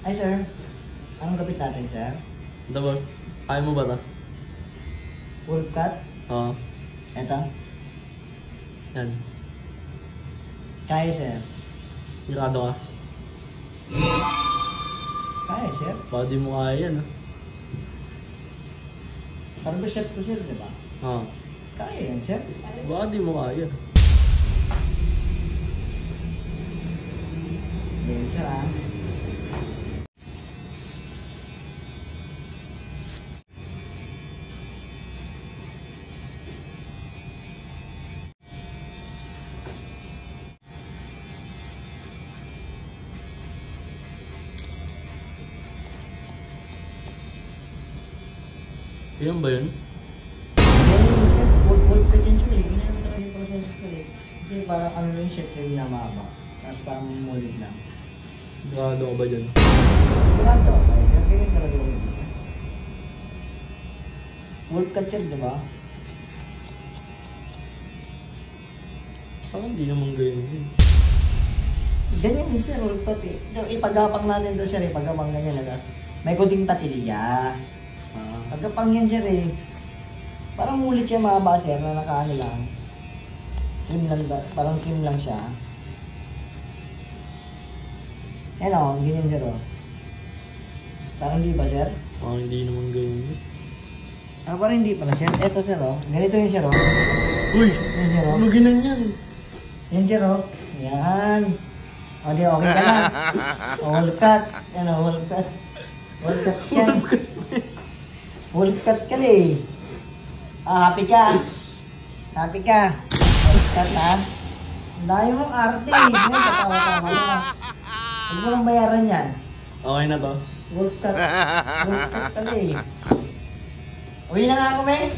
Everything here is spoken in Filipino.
Hi sir, anong gapit natin sir? Ito boss, kaya mo ba ito? Wolf cut? Oo. Eto? Yan. Kaya sir? Mirado ka. Kaya sir? Baka di mo kaya yan ah. Parang ba chef ko sir, di ba? Oo. Kaya yan sir? Baka di mo kaya. Game sir ah. Yan ba yun? Ganyan sir, wolf cut yan sir eh. Ganyan talaga yung proseso sir eh. Kasi parang ano lang yung chef yung namaba. Tapos parang mulit lang. Mirado ka ba dyan? Sigurado ako eh sir, ganyan talaga yung sir. Wolf cut sir, di ba? Parang hindi naman ganyan yun. Ganyan din sir, wolf cut eh. Ipagapang natin doon sir eh, pagapang ganyan na. Tapos may kunting tatilya. Pagkapang yan sir eh. Parang mulit siya mahaba sir na nakaano lang. Trim lang, parang trim lang siya. Yan o, ganyan sir o. Parang hindi ba sir? Parang hindi naman ganyan yun. Parang hindi pala sir. Eto sir o. Ganito yun sir o. Uy! Yan sir o. Ano ginanyan? Yan sir o. Yan. O di okay ka na. Wall cut. Yan o, wall cut. Wall cut yan. Wall cut ka na eh. Happy ka. Happy ka. Wall cut ha. Ang dami mong arte eh. Ngayon, katawa-tawa na. Huwag mo lang bayaran yan. Okay na to. Wall cut. Wall cut ka na eh. Uwi na nga ako, men.